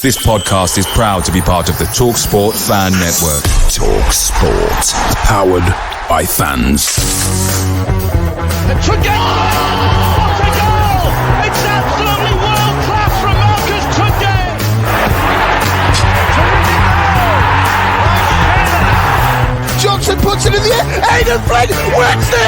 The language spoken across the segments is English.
This podcast is proud to be part of the TalkSport Fan Network. TalkSport. Powered by fans. It's a goal! What a goal! It's absolutely world class from Marcus today. Johnson puts it in the air. Aidan Flynn wins the goal!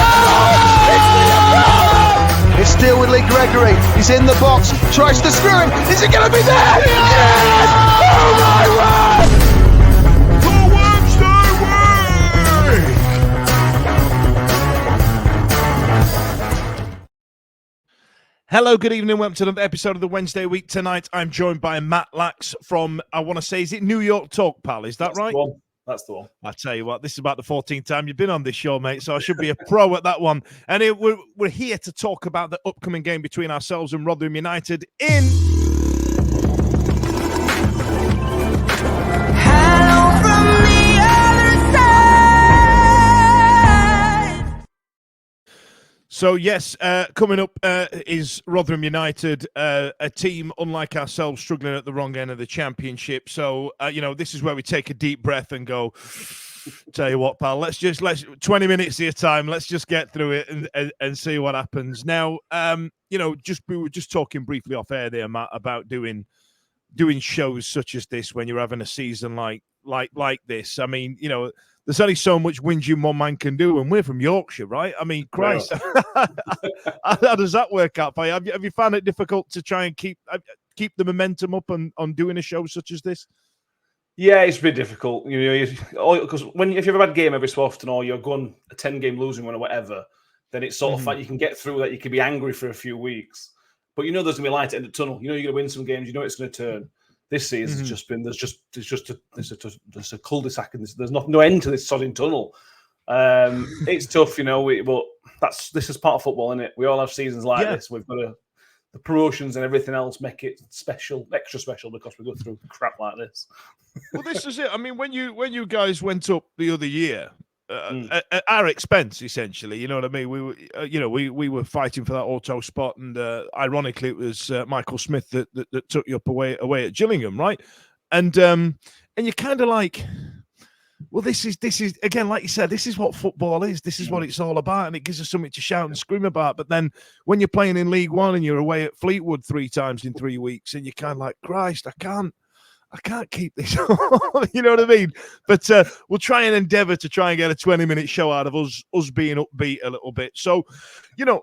It's still with Lee Gregory. He's in the box. Tries to screw him. Is it going to be there? Yes! Oh my word! The Wednesday Week! Hello, good evening. Welcome to another episode of the Wednesday Week. Tonight, I'm joined by Matt Lax from, I want to say, is it New York Talk, pal? Is that right? That's the one. I tell you what, this is about the 14th time you've been on this show, mate, so I should be a pro at that one. And we're here to talk about the upcoming game between ourselves and Rotherham United in... Hello from the other side. So, yes, coming up is Rotherham United, a team, unlike ourselves, struggling at the wrong end of the championship. So, this is where we take a deep breath and go, tell you what, pal, let's 20 minutes of your time, let's just get through it and see what happens. Now, we were just talking briefly off air there, Matt, about doing shows such as this when you're having a season like this. I mean, there's only so much whinging one man can do, and we're from Yorkshire, right? I mean, Christ, how does that work out for you? Have you found it difficult to try and keep the momentum up on doing a show such as this? Yeah, it's been difficult. Because if you have a bad game every so often, or you're going a 10-game losing one or whatever, then it's sort of like you can get through that. You can be angry for a few weeks, but there's going to be light at the end of the tunnel. You're going to win some games. It's going to turn. This season has just been there's a cul-de-sac and there's no end to this sodding tunnel. It's tough, but this is part of football, isn't it? We all have seasons like this. We've got the promotions and everything else make it extra special because we go through crap like this. Well, this is it. I mean, when you guys went up the other year, at our expense, essentially, you know what I mean? We were, we were fighting for that auto spot, and ironically, it was Michael Smith that took you up away at Gillingham, right? And you're kind of like, well, this is again, like you said, this is what football is. This is what it's all about, and it gives us something to shout and scream about. But then when you're playing in League One and you're away at Fleetwood 3 times in 3 weeks, and you're kind of like, Christ, I can't keep this on. You know what I mean? But we'll try and endeavour to try and get a 20-minute show out of us being upbeat a little bit. So,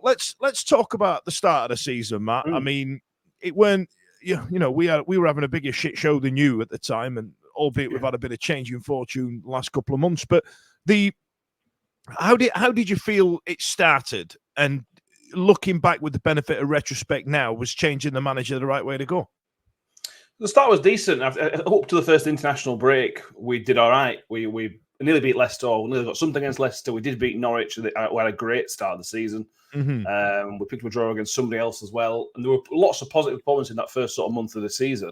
let's talk about the start of the season, Matt. I mean, it weren't, we were having a bigger shit show than you at the time, and albeit we've had a bit of change in fortune the last couple of months. But how did you feel it started? And looking back with the benefit of retrospect now, was changing the manager the right way to go? The start was decent. Up to the first international break, we did all right. We nearly beat Leicester. We nearly got something against Leicester. We did beat Norwich. We had a great start of the season. We picked up a draw against somebody else as well. And there were lots of positive performances in that first sort of month of the season.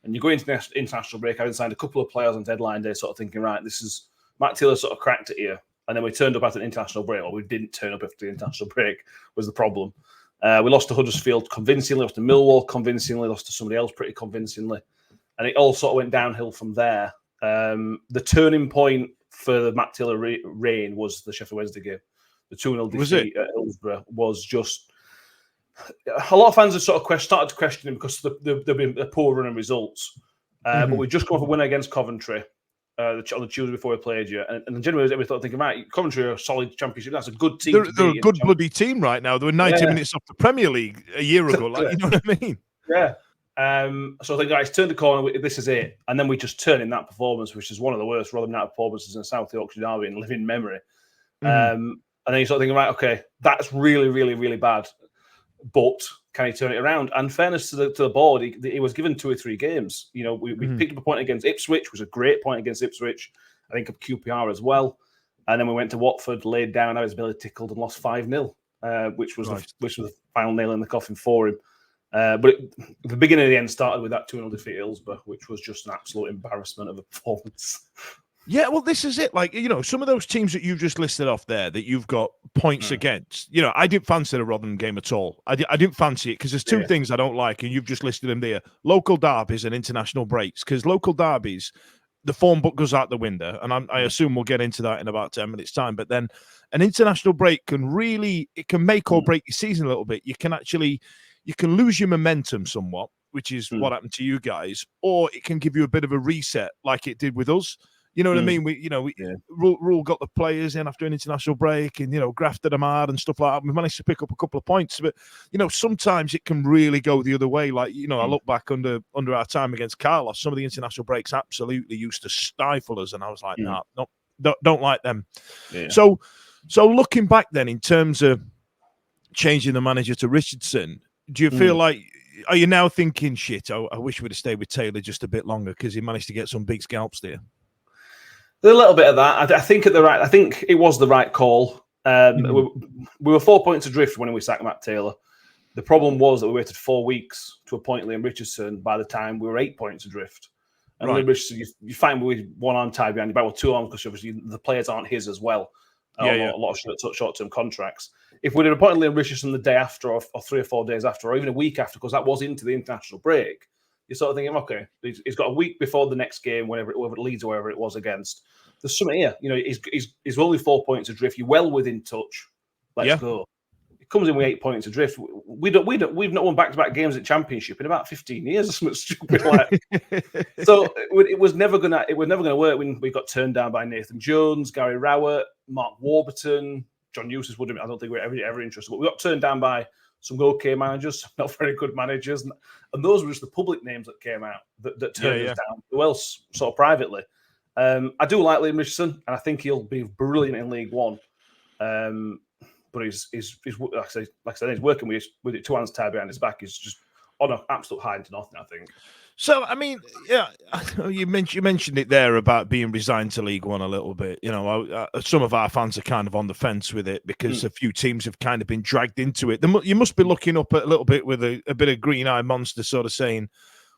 And you go into the international break, having signed a couple of players on deadline day, sort of thinking, right, this is Matt Taylor sort of cracked it here. And then we turned up after an international break. Well, we didn't turn up after the international break was the problem. We lost to Huddersfield convincingly, lost to Millwall convincingly, lost to somebody else pretty convincingly. And it all sort of went downhill from there. The turning point for the Matt Taylor reign was the Sheffield Wednesday game. The 2-0 defeat at Hillsborough was just... A lot of fans have sort of started to question him because they've been a poor run of results. But we just come off a win against Coventry on the Tuesday before we played you. And generally, we thought, thinking, right, Coventry are a solid championship. That's a good team. They're a good bloody team right now. They were 90 minutes off the Premier League a year ago. You know what I mean? Yeah. So I think, guys, turn the corner. This is it. And then we just turn in that performance, which is one of the worst Rotherham United performances in the South Yorkshire Derby in living memory. And then you sort of thinking, right, okay, that's really, really, really bad. But can he turn it around? And fairness to the board, he was given 2 or 3 games. We picked up a point against Ipswich, which was a great point against Ipswich. I think of QPR as well. And then we went to Watford, laid down, had his belly tickled, and lost 5-0, which was the final nail in the coffin for him. But the beginning of the end started with that 2-0 defeat at Hillsborough, which was just an absolute embarrassment of a performance. Yeah, well, this is it. Like, some of those teams that you've just listed off there that you've got points against, I didn't fancy the Rotherham game at all. I didn't fancy it because there's two things I don't like, and you've just listed them there. Local derbies and international breaks, because local derbies, the form book goes out the window, and I assume we'll get into that in about 10 minutes' time. But then an international break can make or break your season a little bit. You can lose your momentum somewhat, which is what happened to you guys, or it can give you a bit of a reset like it did with us. You know what I mean? Rule got the players in after an international break and, grafted them hard and stuff like that. We managed to pick up a couple of points, but, sometimes it can really go the other way. Like, I look back under our time against Carlos, some of the international breaks absolutely used to stifle us. And I was like, no, don't like them. Yeah. So looking back then, in terms of changing the manager to Richardson, do you feel like, are you now thinking, shit, I wish we'd have stayed with Taylor just a bit longer because he managed to get some big scalps there? There's a little bit of that. I think it was the right call. We were 4 points adrift when we sacked Matt Taylor. The problem was that we waited 4 weeks to appoint Liam Richardson by the time we were 8 points adrift. And Liam Richardson, you find with one arm tied behind your back, well, two arms, because obviously the players aren't his as well. A lot of short-term contracts. If we'd have appointed Liam Richardson the day after, or 3 or 4 days after, or even a week after, because that was into the international break, you're sort of thinking, okay, he's got a week before the next game, whenever it leads or wherever it was against. There's something here. He's only 4 points adrift. You're well within touch. Let's go. He comes in with 8 points adrift. We've not won back-to-back games at Championship in about 15 years or something stupid like. So it was never gonna work when we got turned down by Nathan Jones, Gary Rowett, Mark Warburton, John Eustace wouldn't. I don't think we're ever interested. But we got turned down by some okay managers, not very good managers, and those were just the public names that came out that turned us down. Who else, sort of privately? I do like Liam Richardson, and I think he'll be brilliant in League One. But he's like I said, he's working with two hands tied behind his back. He's just on an absolute high to nothing, I think. So, I mean, you mentioned it there about being resigned to League One a little bit. Some of our fans are kind of on the fence with it because a few teams have kind of been dragged into it. You must be looking up a little bit with a bit of green-eyed monster sort of saying,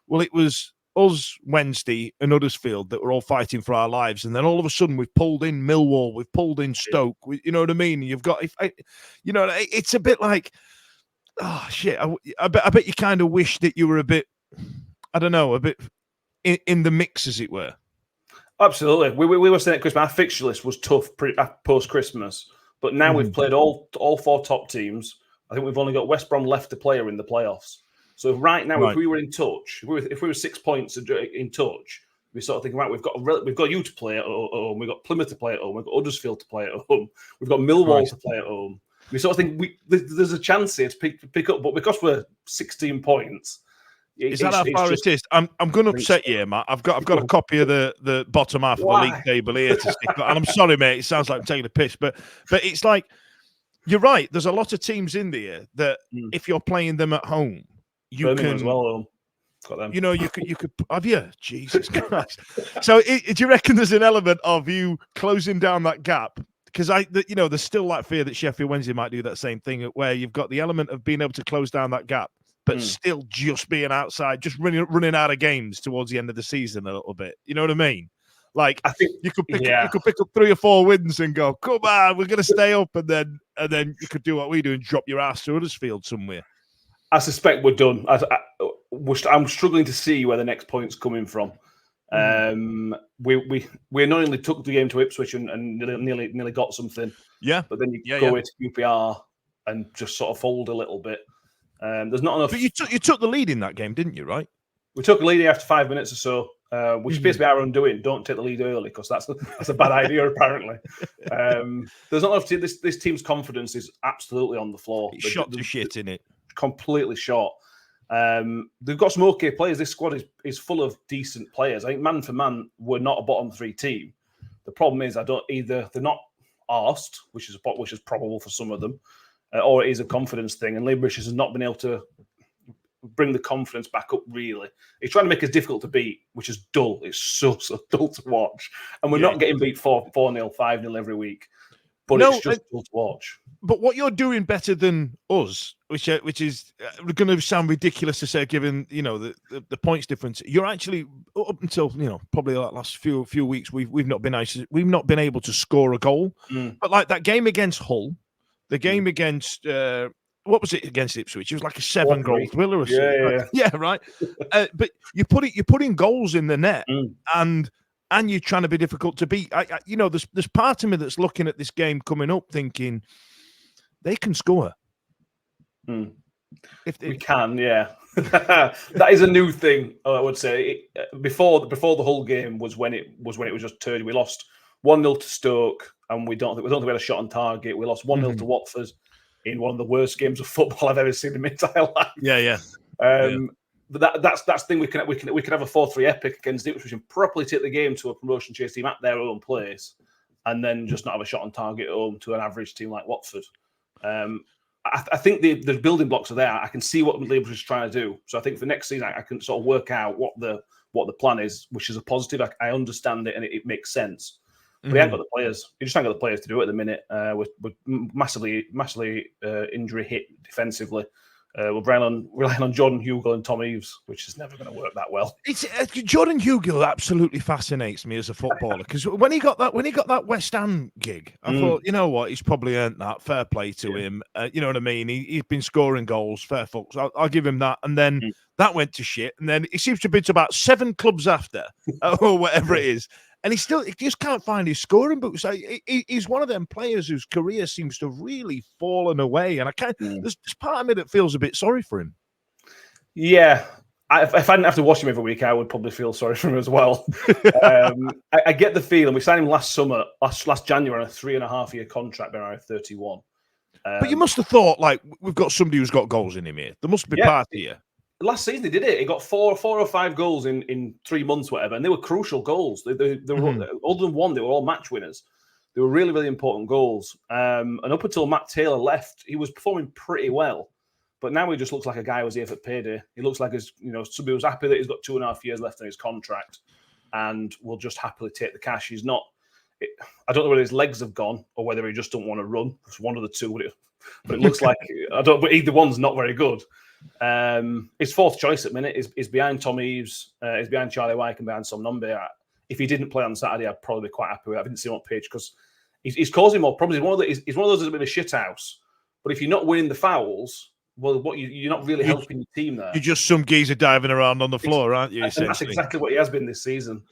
well, it was us Wednesday and Huddersfield that were all fighting for our lives, and then all of a sudden we've pulled in Millwall, we've pulled in Stoke. You know what I mean? You've got, it's a bit like, oh shit. I bet you kind of wish that you were a bit, I don't know, a bit in the mix, as it were. Absolutely. We were saying at Christmas, our fixture list was tough post-Christmas, but now we've played all 4 top teams. I think we've only got West Brom left to play in the playoffs. So right now, if we were in touch, if we were 6 points in touch, we're sort of thinking, right, we've got you to play at home, we've got Plymouth to play at home, we've got Huddersfield to play at home, we've got Millwall to play at home. We sort of think there's a chance here to pick up, but because we're 16 points. Is that how far it is? I'm going to upset you, Matt. I've got a copy of the bottom half of the league table here to stick. And I'm sorry, mate. It sounds like I'm taking a piss, but it's like you're right. There's a lot of teams in there that if you're playing them at home, you Birmingham can. As well, got them. You could. Have you? Jesus Christ! So do you reckon there's an element of you closing down that gap? Because there's still that fear that Sheffield Wednesday might do that same thing, where you've got the element of being able to close down that gap, but still just being outside, just running out of games towards the end of the season a little bit. You know what I mean? Like, I think you could pick up 3 or 4 wins and go, come on, we're going to stay up, and then you could do what we do and drop your ass to Huddersfield somewhere. I suspect we're done. I'm struggling to see where the next point's coming from. We not only took the game to Ipswich and nearly got something, but then you go into QPR and just sort of fold a little bit. There's not enough. But you took the lead in that game, didn't you? Right? We took a lead after 5 minutes or so, which appears to be our undoing. Don't take the lead early because that's a bad idea apparently. There's not enough. This team's confidence is absolutely on the floor. It's shot to shit in it. Completely short. They've got some okay players. This squad is full of decent players. I think man for man, we're not a bottom 3 team. The problem is they're not arsed, which is probable for some of them, or it is a confidence thing. And Liam Richardson has not been able to bring the confidence back up. Really, he's trying to make us difficult to beat, which is dull. It's so dull to watch, and we're not getting beat 4-0, 5-0 every week. But it's just dull to watch. But what you're doing better than us, which is going to sound ridiculous to say, given the points difference, you're actually up until probably the last few weeks, we've not been able to score a goal. But like that game against Hull, the game against what was it against Ipswich? It was like a 7-goal thriller or something. Yeah, right. But you put in goals in the net, and you're trying to be difficult to beat. There's part of me that's looking at this game coming up, thinking they can score. If we can, yeah. That is a new thing, I would say. Before the whole game was when it was just turd. We lost 1-0 to Stoke, and we don't think we had a shot on target. We lost 1-0 to Watford in one of the worst games of football I've ever seen in my entire life. Yeah. But that's the thing. We can have a 4-3 epic against Ipswich and properly take the game to a promotion chase team at their own place, and then just not have a shot on target at home to an average team like Watford. I think the building blocks are there. I can see what Liverpool is trying to do. So I think for next season, I can sort of work out what the plan is, which is a positive. I understand it and it makes sense. But he ain't got the players. He just ain't got the players to do it at the minute. We're massively injury hit defensively. We're relying on Jordan Hugill and Tom Eaves, which is never going to work that well. Jordan Hugill absolutely fascinates me as a footballer, because when he got that West Ham gig, I thought, you know what, he's probably earned that. Fair play to him. You know what I mean? He's been scoring goals. Fair fucks. I'll give him that. And then that went to shit. And then he seems to have been to about 7 clubs after, or whatever it is. And he just can't find his scoring boots. He's one of them players whose career seems to have really fallen away. And there's part of me that feels a bit sorry for him. Yeah. If I didn't have to watch him every week, I would probably feel sorry for him as well. I get the feeling. We signed him last January on a 3.5-year contract, around 31. But you must have thought, like, we've got somebody who's got goals in him here. There must be part here. Last season, they did it. He got 4 or 5 goals in 3 months, whatever, and they were crucial goals. They were, other than one, they were all match winners. They were really, really important goals. And up until Matt Taylor left, he was performing pretty well. But now he just looks like a guy who was here for payday. He looks like somebody who's happy that he's got 2.5 years left on his contract and will just happily take the cash. He's not. I don't know whether his legs have gone or whether he just don't want to run. It's one of the two. But it looks like but either one's not very good. His fourth choice at the minute is behind Tom Eaves, is behind Charlie Wyke and behind Sam Nombe. If he didn't play on Saturday, I'd probably be quite happy with it. I didn't see him on pitch because he's causing more problems. He's one of those that's a bit of a shit house. But if you're not winning the fouls, well, you're not really helping your team there. You're just some geezer diving around on the floor, aren't you? And that's exactly what he has been this season.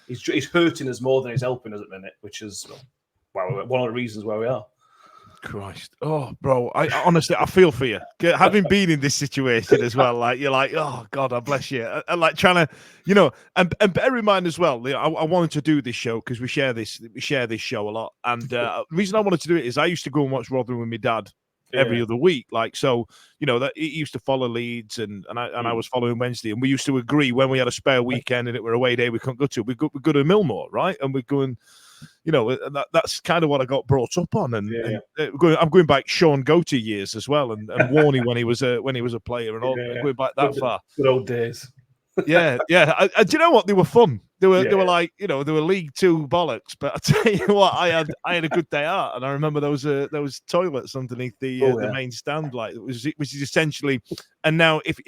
He's hurting us more than he's helping us at the minute, which is one of the reasons where we are. Christ. Oh, bro. I honestly, I feel for you. Having been in this situation as well, like, you're like, oh, God, I bless you. And like trying to, and bear in mind as well, I wanted to do this show because we share this show a lot. And the reason I wanted to do it is I used to go and watch Rotherham with my dad every other week. Like, so, that he used to follow Leeds and I was following Wednesday. And we used to agree when we had a spare weekend and it were a away day we couldn't go to, we'd go to Millmore, right? And we're going, that's kind of what I got brought up on, and I'm going back Sean Goatee years as well, and Warney when he was a player, and all going back that far. Good old days. Yeah. Do you know what? They were fun. They were like they were League Two bollocks. But I tell you what, I had a good day out, and I remember those toilets underneath the main stand, like which is essentially. And now, if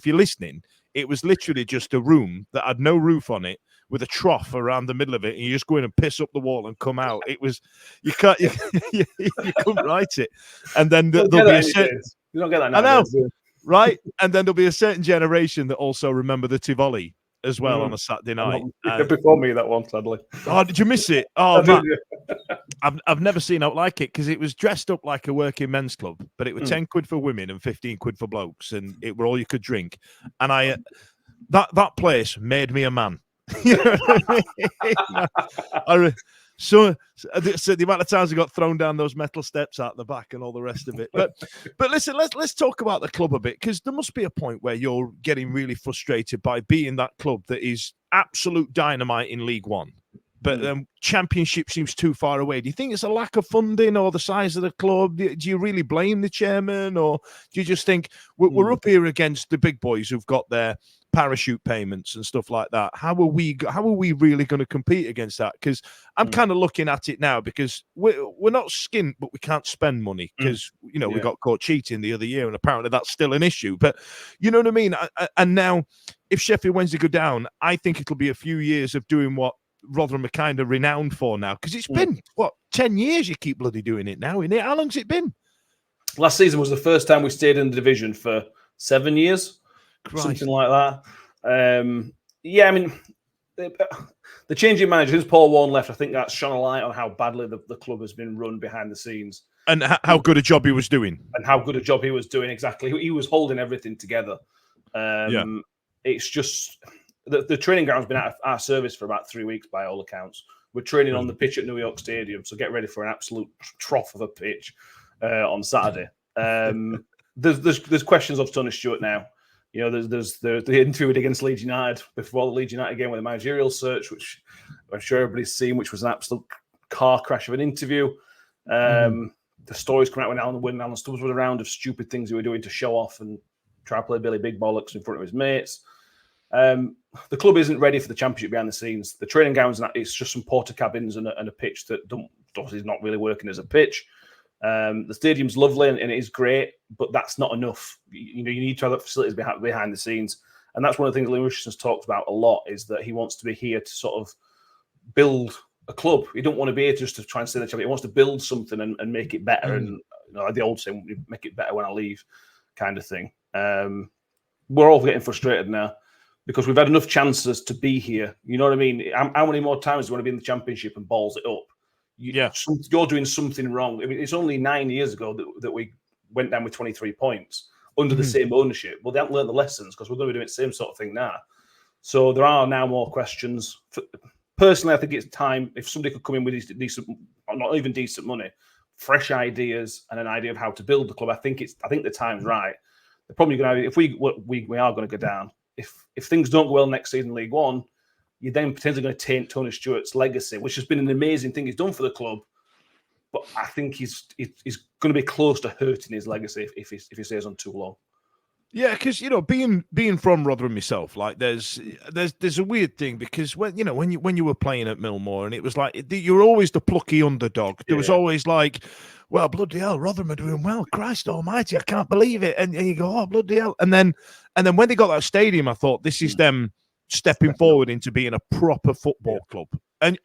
you're listening, it was literally just a room that had no roof on it, with a trough around the middle of it, and you just go in and piss up the wall and come out. It was you couldn't write it, and then there'll be a certain. You don't get that nowadays. I know, right? And then there'll be a certain generation that also remember the Tivoli as well on a Saturday night. Before me, that one, sadly. Oh, did you miss it? Oh, man. I've never seen out like it because it was dressed up like a working men's club, but it was 10 quid for women and 15 quid for blokes, and it were all you could drink. And that place made me a man. You know what I mean? So the amount of times I got thrown down those metal steps out the back and all the rest of it. But listen, let's talk about the club a bit, because there must be a point where you're getting really frustrated by being that club that is absolute dynamite in League One, but Championship seems too far away. Do you think it's a lack of funding or the size of the club? Do you really blame the chairman, or do you just think we're up here against the big boys who've got their parachute payments and stuff like that? How are we really going to compete against that? Because I'm kind of looking at it now, because we're not skint, but we can't spend money because we got caught cheating the other year, and apparently that's still an issue. But you know what I mean? And now if Sheffield Wednesday go down, I think it'll be a few years of doing what Rotherham are kind of renowned for now, because it's been 10 years you keep bloody doing it now, isn't it? How long's it been? Last season was the first time we stayed in the division for 7 years, something like that. Yeah, I mean, the changing manager, since Paul Warne left, I think that's shone a light on how badly the club has been run behind the scenes. And how good a job he was doing. Exactly. He was holding everything together. It's just the training ground's been out of our service for about 3 weeks by all accounts. We're training on the pitch at New York Stadium, so get ready for an absolute trough of a pitch on Saturday. There's questions of Tony Stewart now. You know, there's the interview against Leeds United before the Leeds United game with the managerial search, which I'm sure everybody's seen, which was an absolute car crash of an interview. The stories coming out when Alan Stubbs was around of stupid things he were doing to show off and try to play Billy Big Bollocks in front of his mates. The club isn't ready for the Championship behind the scenes. The training grounds, it's just some porta cabins and a pitch that obviously is not really working as a pitch. The stadium's lovely and it is great, but that's not enough. You need to have the facilities behind the scenes, and that's one of the things Lewis has talked about a lot, is that he wants to be here to sort of build a club. He don't want to be here just to try and stay in the Championship. He wants to build something and make it better. And the old saying, make it better when I leave, kind of thing. We're all getting frustrated now because we've had enough chances to be here. You know what I mean? How many more times do you want to be in the Championship and balls it up? You're doing something wrong. I mean, it's only 9 years ago that we went down with 23 points under the same ownership. Well, they haven't learned the lessons because we're going to be doing the same sort of thing now. So there are now more questions. Personally, I think it's time if somebody could come in with decent, not even decent money, fresh ideas and an idea of how to build the club. I think the time's right. They're probably going to, if we are going to go down. If things don't go well next season in League One, you're then potentially going to taint Tony Stewart's legacy, which has been an amazing thing he's done for the club. But I think he's going to be close to hurting his legacy if he stays on too long. Yeah, because being from Rotherham myself, like there's a weird thing because when you were playing at Millmoor and it was like you're always the plucky underdog. There was always like, well, bloody hell, Rotherham are doing well. Christ Almighty, I can't believe it. And you go, oh bloody hell. And then when they got that stadium, I thought this is them stepping forward into being a proper football club. And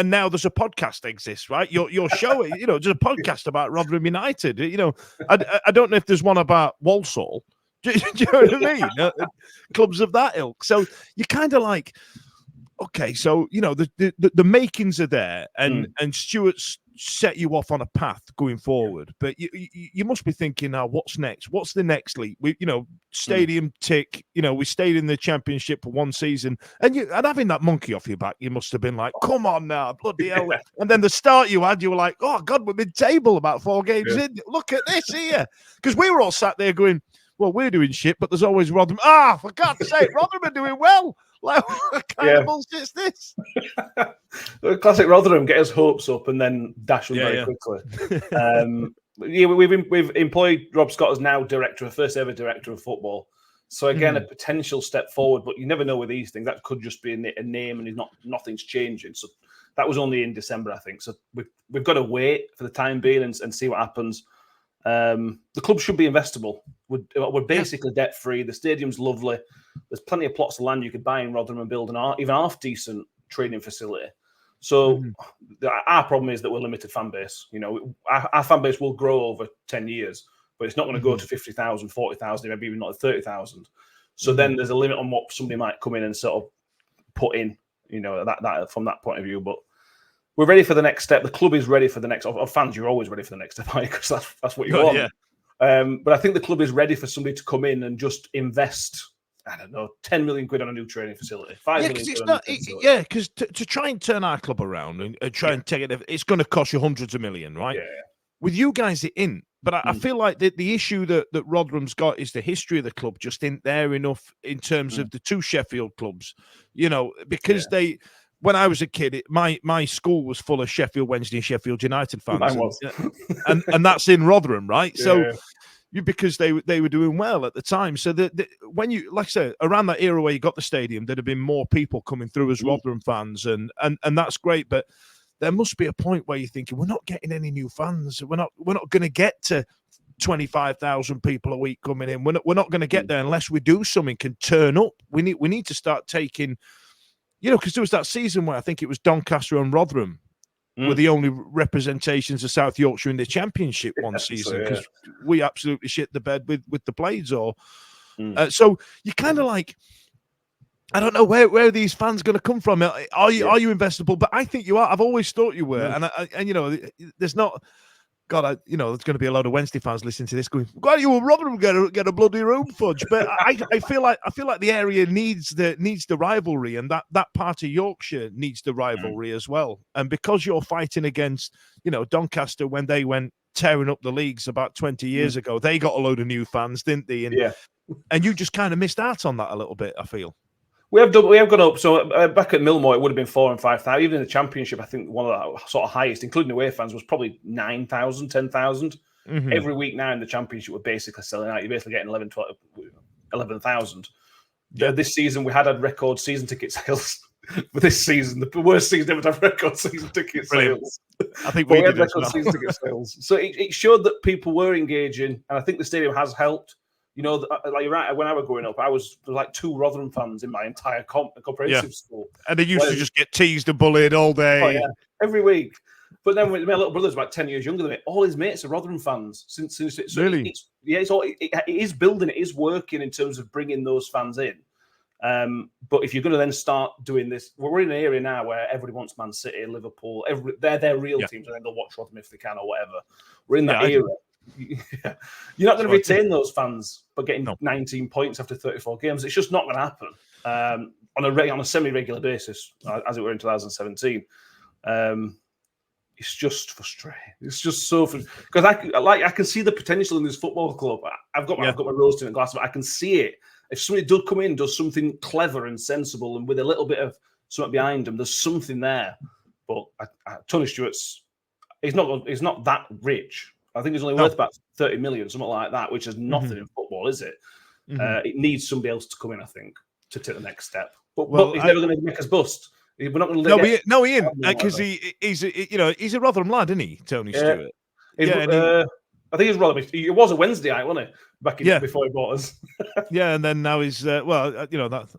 now there's a podcast that exists, right? Your show, there's a podcast about Rotherham United. I don't know if there's one about Walsall. Do you know what I mean? Clubs of that ilk. So you're kind of like, okay, so the makings are there, and Stuart's set you off on a path going forward. But you must be thinking now, what's next? What's the next league? Stadium tick. We stayed in the Championship for one season, and having that monkey off your back, you must have been like, come on now, bloody hell. And then the start you had, you were like, oh God, we're mid-table about 4 games in. Look at this here, because we were all sat there going, well, we're doing shit, but there's always Rotherham. For God's sake, Rotherham are doing well. Like, what kind of bullshit's this? Classic Rotherham, get his hopes up and then dash them very quickly. We've employed Rob Scott as now first ever director of football. So again, a potential step forward, but you never know with these things. That could just be a name, and nothing's changing. So that was only in December, I think. So we've got to wait for the time being and see what happens. The club should be investable. We're basically debt free. The stadium's lovely. There's plenty of plots of land you could buy in Rotherham and build an even half decent training facility. So our problem is that we're limited fan base. Our fan base will grow over 10 years, but it's not going to go to 50,000, 40,000, maybe even not 30,000. So then there's a limit on what somebody might come in and sort of put in. That from that point of view, but. We're ready for the next step. The club is ready for the next. Of fans, you're always ready for the next step, because that's what you want. Yeah. But I think the club is ready for somebody to come in and just invest. I don't know, 10 million quid on a new training facility. 5 million quid on a new facility. Yeah, because to try and turn our club around and try and take it, it's going to cost you hundreds of million, right? Yeah. With you guys, it isn't. But I feel like the issue that Rotherham's got is the history of the club just isn't there enough in terms of the two Sheffield clubs. Because they. When I was a kid, my school was full of Sheffield Wednesday and Sheffield United fans. I was. and that's in Rotherham, right? Yeah. So because they were doing well at the time. So when you, like I said, around that era where you got the stadium, there'd have been more people coming through as Rotherham fans, and that's great. But there must be a point where you're thinking, we're not getting any new fans. We're not going to get to 25,000 people a week coming in. We're not going to get there unless we do something, can turn up. We need to start taking, because there was that season where I think it was Doncaster and Rotherham were the only representations of South Yorkshire in the Championship one season, because we absolutely shit the bed with the Blades. So you kind of like, I don't know where these fans going to come from. Are you investable? But I think you are. I've always thought you were, and there's not. God, there's going to be a lot of Wednesday fans listening to this going, "God, you will Rotherham get a bloody room, Fudge." But I feel like the area needs the rivalry, and that part of Yorkshire needs the rivalry as well. And because you're fighting against, Doncaster when they went tearing up the leagues about 20 years ago, they got a load of new fans, didn't they? And you just kind of missed out on that a little bit, I feel. We have gone up. So back at Millmoor, it would have been 4,000 and 5,000. Even in the Championship, I think one of the sort of highest, including away fans, was probably 9,000, 10,000. Every week now in the Championship, we're basically selling out. You're basically getting 11,000. This season, we had record season ticket sales. For this season, the worst season ever to have record season ticket sales. I think we did record season ticket sales. So it showed that people were engaging, and I think the stadium has helped. Like you're right, when I was growing up, there was like 2 Rotherham fans in my entire comprehensive school. And they used to just get teased and bullied all day. Oh, yeah, every week. But then my little brother's about 10 years younger than me. All his mates are Rotherham fans. Since really? It is building, it is working in terms of bringing those fans in. But if you're going to then start doing this, we're in an area now where everybody wants Man City, Liverpool, they're their real teams, and then they'll watch Rotherham if they can or whatever. We're in that era. You're not going to retain those fans, but getting 19 points after 34 games, it's just not going to happen on a semi-regular basis, as it were in 2017. It's just frustrating. It's just so frustrating because I can see the potential in this football club. I've got my rose tinted glass, but I can see it. If somebody does come in, does something clever and sensible, and with a little bit of something behind them, there's something there. But Tony Stewart's, he's not that rich. I think he's only worth about 30 million, something like that, which is nothing in football, is it? It needs somebody else to come in, I think, to take the next step. But he's never going to make us bust. We're not going to he ain't, because he's a Rotherham lad, isn't he, Tony Stewart? I think he's Rotherham. It was a Wednesday night, wasn't it? Before he bought us. And then now he's I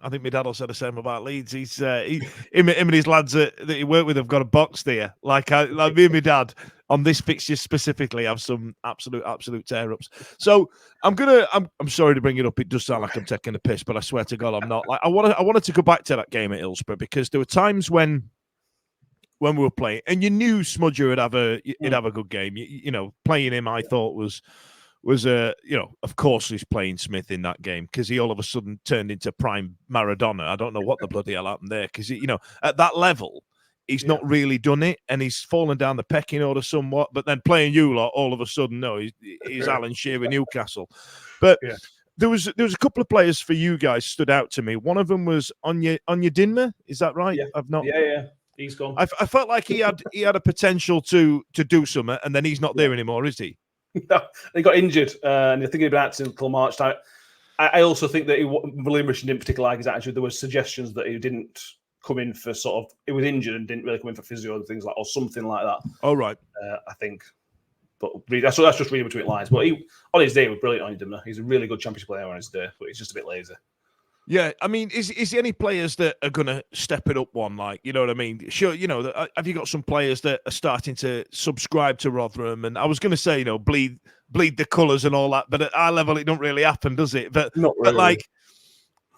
think my dad will say the same about Leeds. He's him and his lads that he worked with have got a box there. Like me and my dad on this fixture specifically have some absolute tear ups. So I'm sorry to bring it up. It does sound like I'm taking a piss, but I swear to God I'm not. Like I wanted to go back to that game at Hillsborough because there were times when we were playing, and you knew Smudger would have a good game. Playing him, I thought was of course he's playing Smith in that game because he all of a sudden turned into prime Maradona. I don't know what the bloody hell happened there because at that level he's not really done it, and he's fallen down the pecking order somewhat. But then playing you lot, all of a sudden, no, he's Alan Shearer, Newcastle. But there was a couple of players for you guys stood out to me. One of them was Anya Dinma. Is that right? Yeah. He's gone. I felt like he had a potential to do something, and then he's not there anymore, is he? No, he got injured, and I think he'd been out until March time. I also think that William Richard didn't particularly like his attitude. There were suggestions that he didn't come in for he was injured and didn't really come in for physio and things or something like that. Oh, right. I think. But that's just reading between lines. But on his day, he was brilliant on Dimmer. He's a really good championship player on his day, but he's just a bit lazy. Yeah, I mean, is there any players that are going to step it up one? Like, you know what I mean? Sure, have you got some players that are starting to subscribe to Rotherham? And I was going to say, bleed the colours and all that, but at our level, it don't really happen, does it? But not really.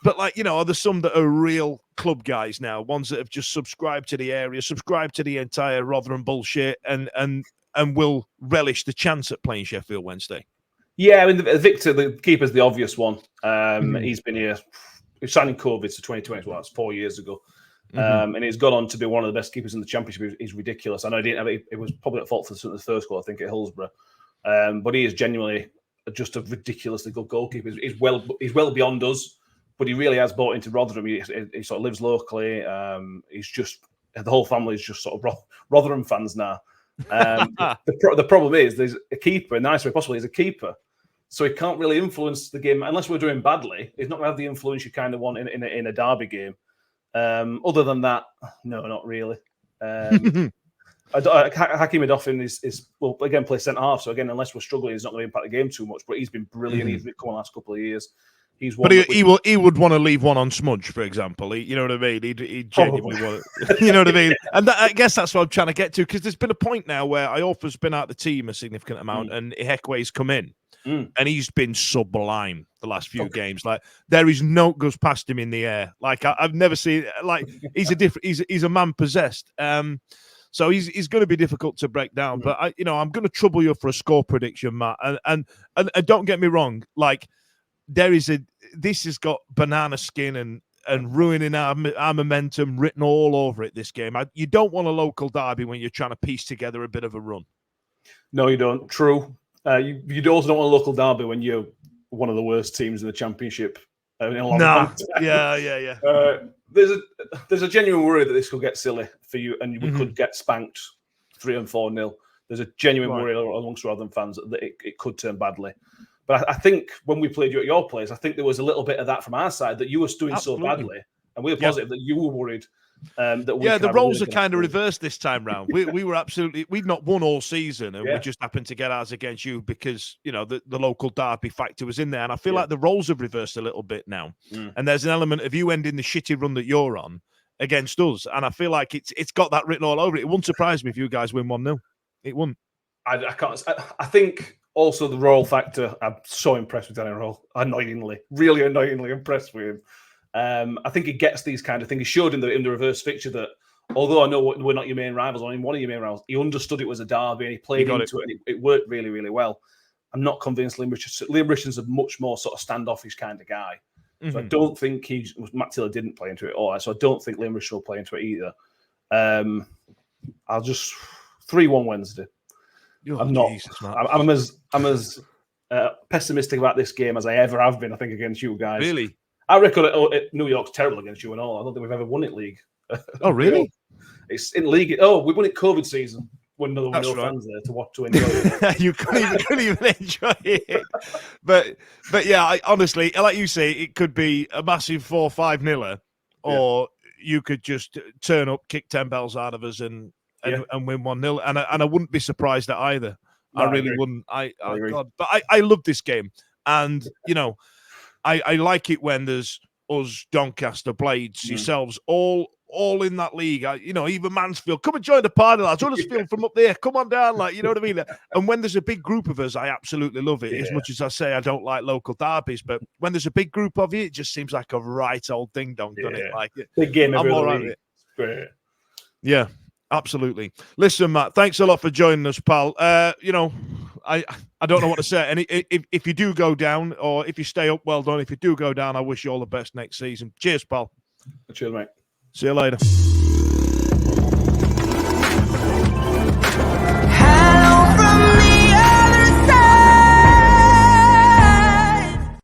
But there's some that are real club guys now, ones that have just subscribed to the area, subscribed to the entire Rotherham bullshit, and will relish the chance at playing Sheffield Wednesday. Yeah, I mean, Victor, the keeper's the obvious one. He's been here. He signed in COVID to 2020. Well, that's 4 years ago. And he's gone on to be one of the best keepers in the Championship. He's ridiculous. I know he didn't have it. It was probably at fault for the first goal, I think, at Hillsborough. But he is genuinely just a ridiculously good goalkeeper. He's well beyond us, but he really has bought into Rotherham. He sort of lives locally. He's just, the whole family is just sort of Rotherham fans now. The problem is there's a keeper, in the nicest way possible, he's a keeper. So he can't really influence the game unless we're doing badly. He's not going to have the influence you kind of want in a derby game. Other than that, no, not really. Hakeem Odoffin is well again plays centre half. So again, unless we're struggling, he's not going to impact the game too much. But he's been brilliant. He's been coming the last couple of years. He's one. But he would want to leave one on Smudge, for example. You know what I mean? He'd genuinely want to, you know what I mean? And I guess that's what I'm trying to get to, because there's been a point now where Iorfa's been out the team a significant amount and Ihekwe's come in. And he's been sublime the last few games. Like, there is no goes past him in the air. Like, I've never seen, like, he's a man possessed. So he's going to be difficult to break down. But I'm going to trouble you for a score prediction, Matt. And don't get me wrong, like, this has got banana skin and ruining our momentum written all over it, this game. You don't want a local derby when you're trying to piece together a bit of a run. No, you don't. True. You also don't want a local derby when you're one of the worst teams in the championship. Yeah. There's a genuine worry that this could get silly for you, and we could get spanked 3 and 4-0. There's a genuine worry amongst Rotherham fans that it could turn badly. But I think when we played you at your place, I think there was a little bit of that from our side, that you were doing so badly, and we were positive that you were worried. The roles are kind of reversed this time round. We were we'd not won all season, and we just happened to get ours against you because the local derby factor was in there. And I feel like the roles have reversed a little bit now. And there's an element of you ending the shitty run that you're on against us, and I feel like it's got that written all over it. It wouldn't surprise me if you guys win 1-0. It wouldn't. I can't. I think. Also, the Royal factor, I'm so impressed with Danny Royal. Really annoyingly impressed with him. I think he gets these kind of things. He showed in the reverse fixture that, although I know we're not your main rivals, or one of your main rivals, he understood it was a derby and he played into it. And it worked really, really well. I'm not convinced Liam Richardson's a much more sort of standoffish kind of guy. So I don't think Matt Taylor didn't play into it all. So I don't think Liam Richardson will play into it either. I'll just 3-1 Wednesday. I'm not. Jesus, I'm as pessimistic about this game as I ever have been. I think against you guys. Really? I reckon New York's terrible against you and all. I don't think we've ever won it league. Oh, really? It's in league. Oh, we won it COVID season when there were no fans there to enjoy it. You couldn't even enjoy it. But yeah, I honestly, like you say, it could be a massive 4-5-0, or you could just turn up, kick 10 bells out of us, and win 1-0, and I wouldn't be surprised at either. No, I really wouldn't. God, but I love this game, and I like it when there's us, Doncaster, Blades, yourselves, all in that league. Even Mansfield, come and join the party, lads. Huddersfield from up there, come on down, you know what I mean. And when there's a big group of us, I absolutely love it. As much as I say I don't like local derbies, but when there's a big group of you, it just seems like a right old ding dong, doesn't it? Like big game. I'm all right with it. Great. Yeah. Absolutely. Listen, Matt, thanks a lot for joining us, pal. I don't know what to say. And if you do go down, or if you stay up, well done. If you do go down, I wish you all the best next season. Cheers, pal. Cheers, mate. See you later.